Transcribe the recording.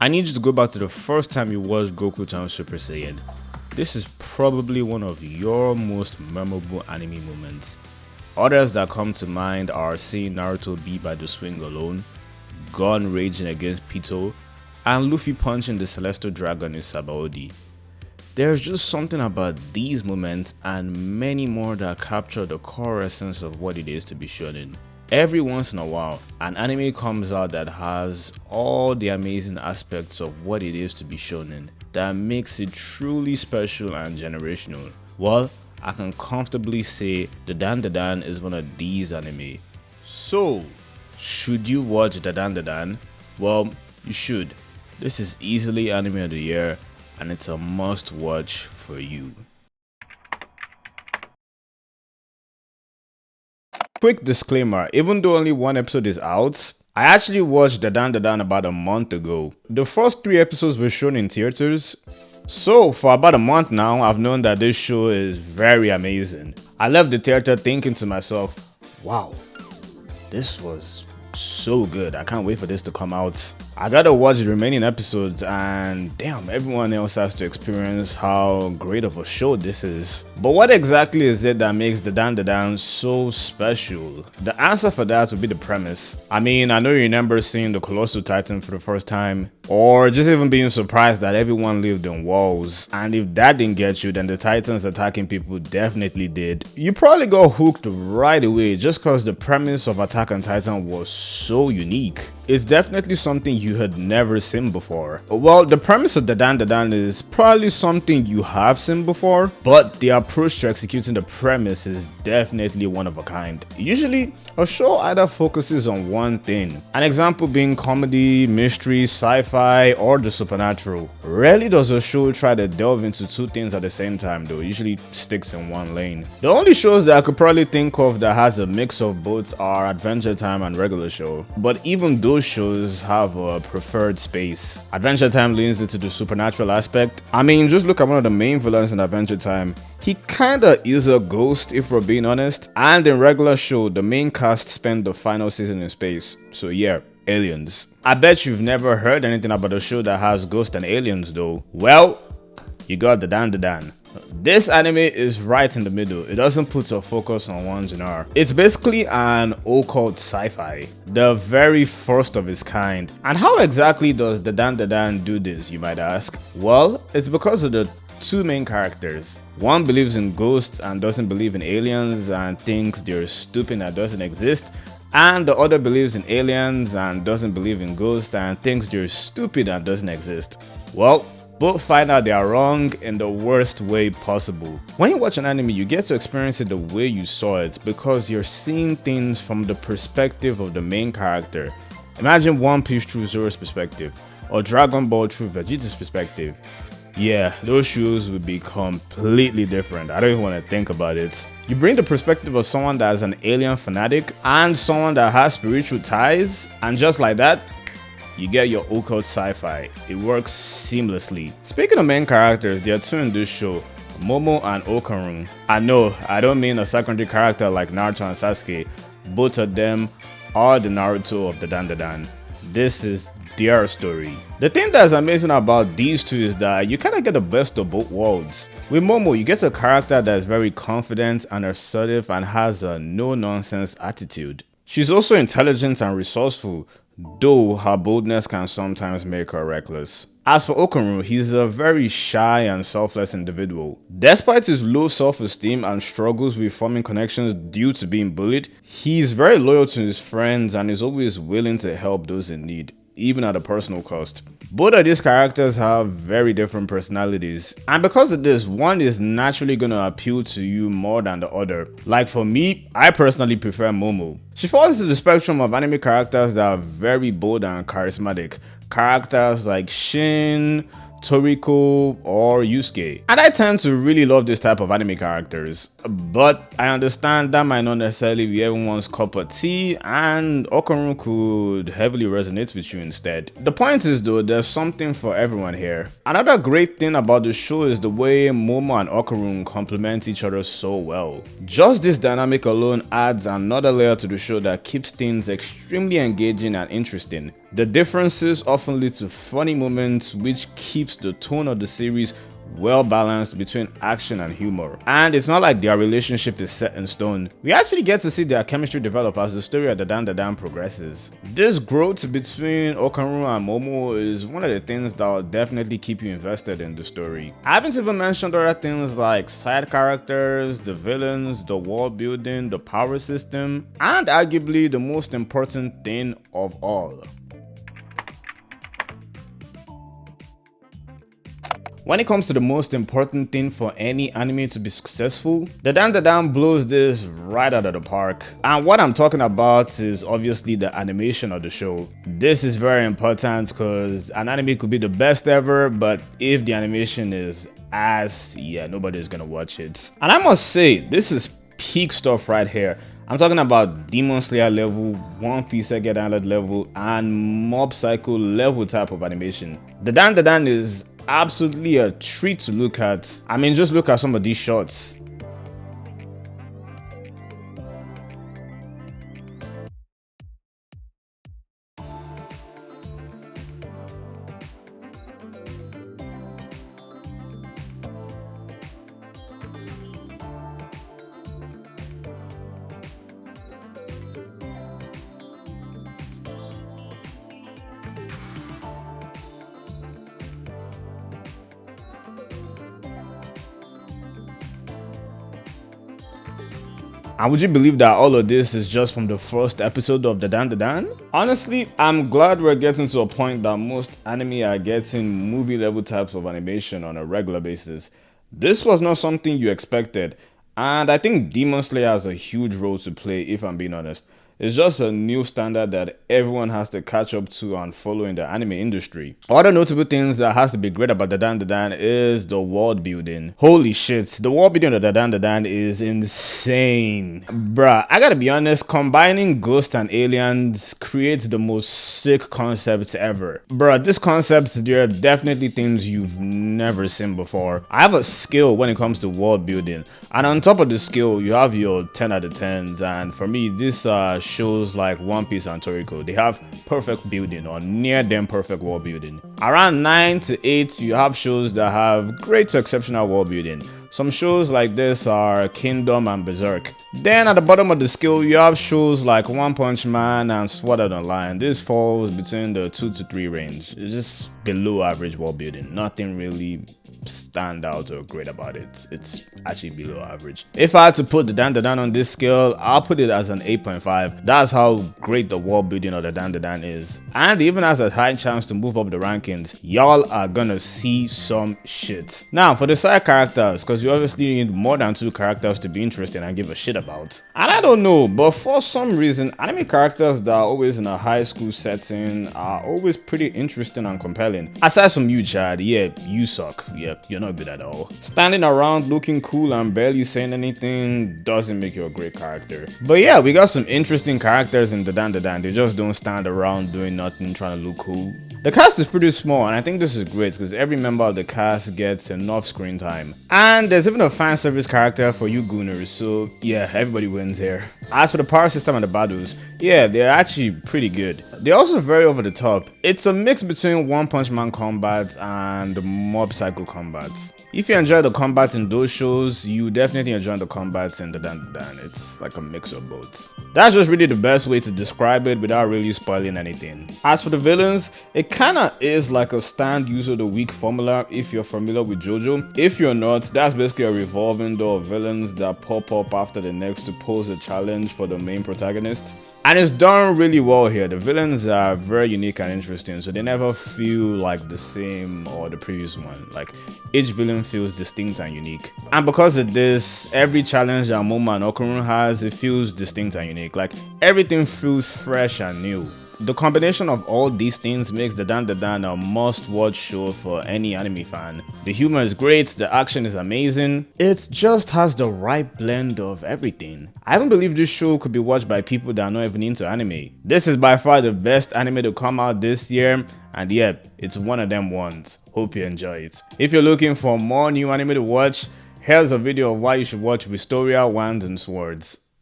I need you to go back to the first time you watched Goku turn Super Saiyan. This is probably one of your most memorable anime moments. Others that come to mind are seeing Naruto beat by the swing alone, Gon raging against Pito, and Luffy punching the Celestial Dragon in Sabaody. There's just something about these moments and many more that capture the core essence of what it is to be shonen. Every once in a while, an anime comes out that has all the amazing aspects of what it is to be shonen that makes it truly special and generational. Well, I can comfortably say the Dan is one of these anime. So, should you watch the Dan? Well, you should. This is easily anime of the year and it's a must watch for you. Quick disclaimer, even though only one episode is out, I actually watched the Dan about a month ago. The first 3 episodes were shown in theaters, so for about a month now, I've known that this show is very amazing. I left the theater thinking to myself, wow, this was so good, I can't wait for this to come out. I gotta watch the remaining episodes and damn, everyone else has to experience how great of a show this is. But what exactly is it that makes the Dan so special? The answer for that would be the premise. I mean, I know you remember seeing the Colossal Titan for the first time, or just even being surprised that everyone lived in walls, and if that didn't get you, then the Titans attacking people definitely did. You probably got hooked right away just cause the premise of Attack on Titan was so unique. It's definitely something you had never seen before. Well, the premise of the Dan is probably something you have seen before, but the approach to executing the premise is definitely one of a kind. Usually, a show either focuses on one thing, an example being comedy, mystery, sci-fi, or the supernatural. Rarely does a show try to delve into 2 things at the same time though, it usually sticks in one lane. The only shows that I could probably think of that has a mix of both are Adventure Time and Regular Show, but even those shows have a preferred space. Adventure Time leans into the supernatural aspect. I mean, just look at one of the main villains in Adventure Time. He kinda is a ghost if we're being honest, and in Regular Show, the main cast spent the final season in space. So yeah, aliens. I bet you've never heard anything about a show that has ghosts and aliens though. Well, you got the Dan. This anime is right in the middle. It doesn't put a focus on one genre. It's basically an occult sci-fi, the very first of its kind. And how exactly does the Dan do this, you might ask? Well, it's because of the 2 main characters. One believes in ghosts and doesn't believe in aliens and thinks they're stupid and doesn't exist. And the other believes in aliens and doesn't believe in ghosts and thinks they're stupid and doesn't exist. Well, both find out they are wrong in the worst way possible. When you watch an anime, you get to experience it the way you saw it because you're seeing things from the perspective of the main character. Imagine One Piece through Zoro's perspective, or Dragon Ball through Vegeta's perspective. Yeah, those shows would be completely different. I don't even want to think about it. You bring the perspective of someone that is an alien fanatic and someone that has spiritual ties, and just like that, you get your occult sci-fi. It works seamlessly. Speaking of main characters, there are 2 in this show, Momo and Okarun. I know, I don't mean a secondary character like Naruto and Sasuke. Both of them are the Naruto of the Dan. This is their story. The thing that's amazing about these 2 is that you kind of get the best of both worlds. With Momo, you get a character that is very confident and assertive and has a no-nonsense attitude. She's also intelligent and resourceful, though her boldness can sometimes make her reckless. As for Okarun, he's a very shy and selfless individual. Despite his low self-esteem and struggles with forming connections due to being bullied, he's very loyal to his friends and is always willing to help those in need, even at a personal cost. Both of these characters have very different personalities, and because of this, one is naturally gonna appeal to you more than the other. Like for me, I personally prefer Momo. She falls into the spectrum of anime characters that are very bold and charismatic. Characters like Shin, Toriko, or Yusuke. And I tend to really love this type of anime characters. But I understand that might not necessarily be everyone's cup of tea, and Okarun could heavily resonate with you instead. The point is though, there's something for everyone here. Another great thing about the show is the way Momo and Okarun complement each other so well. Just this dynamic alone adds another layer to the show that keeps things extremely engaging and interesting. The differences often lead to funny moments, which keeps the tone of the series well balanced between action and humor. And it's not like their relationship is set in stone. We actually get to see their chemistry develop as the story of Dadan progresses. This growth between Okaru and Momo is one of the things that will definitely keep you invested in the story. I haven't even mentioned other things like side characters, the villains, the world building, the power system, and arguably the most important thing of all: when it comes to the most important thing for any anime to be successful, Dadan blows this right out of the park. And what I'm talking about is obviously the animation of the show. This is very important because an anime could be the best ever, but if the animation is ass, yeah, nobody's gonna watch it. And I must say, this is peak stuff right here. I'm talking about Demon Slayer level, One Piece Get Island level, and Mob Psycho level type of animation. Dadan is absolutely a treat to look at. I mean, just look at some of these shots. And would you believe that all of this is just from the first episode of Dadan? Honestly, I'm glad we're getting to a point that most anime are getting movie level types of animation on a regular basis. This was not something you expected, and I think Demon Slayer has a huge role to play, if I'm being honest. It's just a new standard that everyone has to catch up to and follow in the anime industry. Other notable things that has to be great about Dadan is the world building. Holy shit, the world building of Dadan is insane. Bruh, I gotta be honest, combining ghosts and aliens creates the most sick concepts ever. Bruh, these concepts, they're definitely things you've never seen before. I have a skill when it comes to world building, and on top of the skill, you have your 10 out of 10s, and for me, this shows like One Piece and Toriko, they have perfect building or near them perfect world building. Around 9 to 8, you have shows that have great to exceptional world building. Some shows like this are Kingdom and Berserk. Then at the bottom of the scale, you have shows like One Punch Man and Sword Art Online. This falls between the 2 to 3 range. It's just below average world building. Nothing really stand out or great about it. It's actually below average. If I had to put the Dadan on this scale, I'll put it as an 8.5. That's how great the world building of the Dadan is. And even has a high chance to move up the rankings. Y'all are gonna see some shit. Now for the side characters, because you obviously need more than 2 characters to be interesting and give a shit about. And I don't know, but for some reason, anime characters that are always in a high school setting are always pretty interesting and compelling. Aside from you, Chad, yeah, you suck. Yeah, you're not good at all. Standing around looking cool and barely saying anything doesn't make you a great character. But yeah, we got some interesting characters in Dadan. They just don't stand around doing nothing, trying to look cool. The cast is pretty small, and I think this is great because every member of the cast gets enough screen time. And there's even a fan service character for you gooners, so yeah, everybody wins here. As for the power system and the battles, yeah, they're actually pretty good. They're also very over the top. It's a mix between One Punch Man combat and Mob Psycho combat. If you enjoy the combat in those shows, you definitely enjoy the combat in Dadan. It's like a mix of both. That's just really the best way to describe it without really spoiling anything. As for the villains, it kinda is like a stand user of the week formula if you're familiar with JoJo. If you're not, that's basically a revolving door of villains that pop up after the next to pose a challenge for the main protagonist. And it's done really well here. The villains are very unique and interesting, so they never feel like the same or the previous one. Like, each villain feels distinct and unique. And because of this, every challenge that Momo and Okaru has, it feels distinct and unique. Like, everything feels fresh and new. The combination of all these things makes Dadan a must-watch show for any anime fan. The humor is great, the action is amazing, it just has the right blend of everything. I haven't believed this show could be watched by people that are not even into anime. This is by far the best anime to come out this year, and yep, it's one of them ones. Hope you enjoy it. If you're looking for more new anime to watch, here's a video of why you should watch Wistoria Wands and Swords.